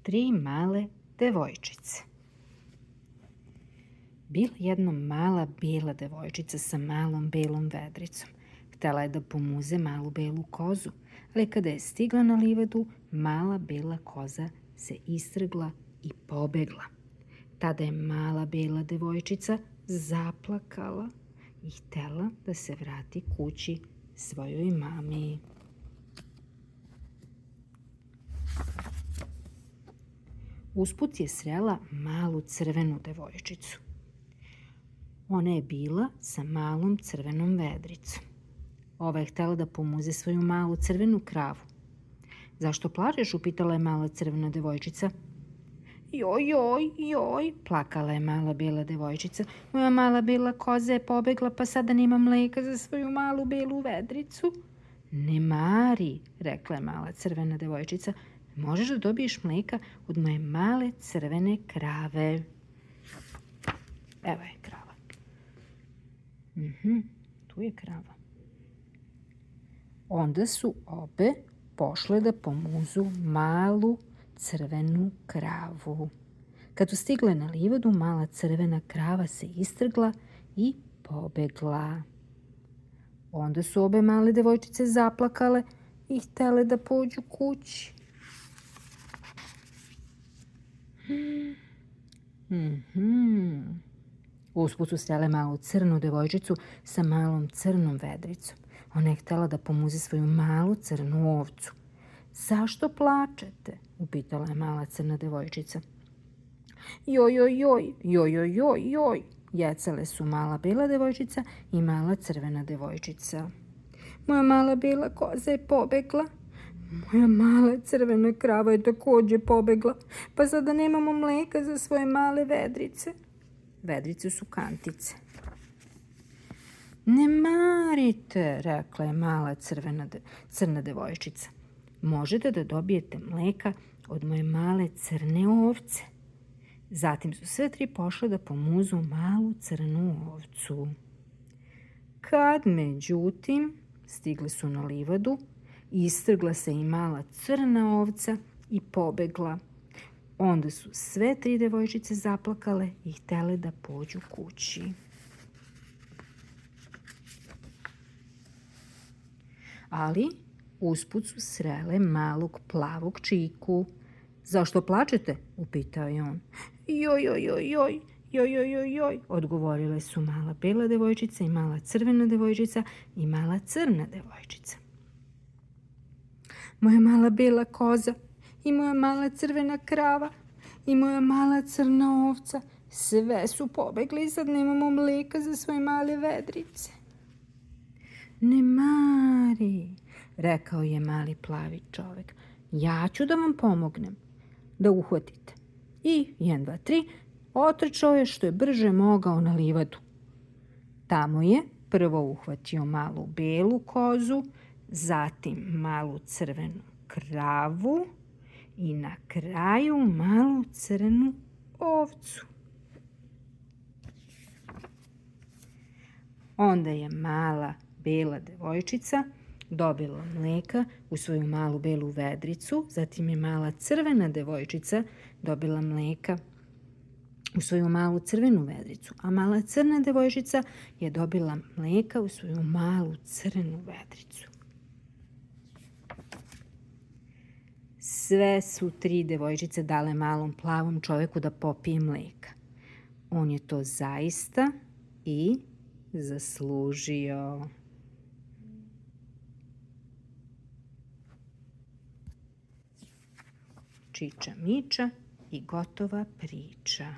Tri male devojčice. Bila jednom mala bijela devojčica sa malom belom vedricom. Htela je da pomuze malu belu kozu, ali kada je stigla na livadu, mala bela koza se istrgla i pobegla. Tada je mala bela devojčica zaplakala i htela da se vrati kući svojoj mami. Usput je srela malu crvenu devojčicu. Ona je bila sa malom crvenom vedricom. Ova je htela da pomuze svoju malu crvenu kravu. Zašto plačeš? Upitala je mala crvena devojčica. Joj, joj, joj, plakala je mala bela devojčica. Moja mala bela koza je pobegla, pa sada nema mleka za svoju malu belu vedricu. Ne mari, rekla je mala crvena devojčica. Možeš da dobiješ mleka od moje male crvene krave. Evo je krava. Tu je krava. Onda su obe pošle da pomuzu malu crvenu kravu. Kad su stigle na livadu, mala crvena krava se istrgla i pobegla. Onda su obe male devojčice zaplakale i htele da pođu kući. Usput su srele malu crnu devojčicu sa malom crnom vedricom. Ona je htela da pomuze svoju malu crnu ovcu. Zašto plačete? Upitala je mala crna devojčica. Joj, joj, joj, joj, joj, joj, joj, jecale su mala bela devojčica i mala crvena devojčica. Moja mala bela koza je pobegla. Moja mala crvena krava je takođe pobegla, pa sada nemamo mleka za svoje male vedrice. Vedrice su kantice. Ne marite, rekla je mala crna devojčica. Možete da dobijete mleka od moje male crne ovce. Zatim su sve tri pošle da pomuzu malu crnu ovcu. Kad, međutim, stigli su na livadu, istrgla se i mala crna ovca i pobegla. Onda su sve tri devojčice zaplakale i htele da pođu kući. Ali usput su srele malog plavog čiku. Zašto plačete? Upitao je on. Joj, joj, joj, joj, joj, joj, joj, joj, odgovorile su mala bela devojčica i mala crvena devojčica i mala crna devojčica. Moja mala bela koza i moja mala crvena krava i moja mala crna ovca sve su pobegli i sad nemamo mleka za svoje male vedrice. Ne mari, rekao je mali plavi čovek. Ja ću da vam pomognem da uhvatite. I 1, 2, 3, otrčao je što je brže mogao na livadu. Tamo je prvo uhvatio malu belu kozu, zatim malu crvenu kravu i na kraju malu crnu ovcu. Onda je mala bela devojčica dobila mleka u svoju malu belu vedricu, zatim je mala crvena devojčica dobila mleka u svoju malu crvenu vedricu, a mala crna devojčica je dobila mleka u svoju malu crnu vedricu. Sve su tri devojčice dale malom plavom čoveku da popije mleka. On je to zaista i zaslužio. Čiča miča i gotova priča.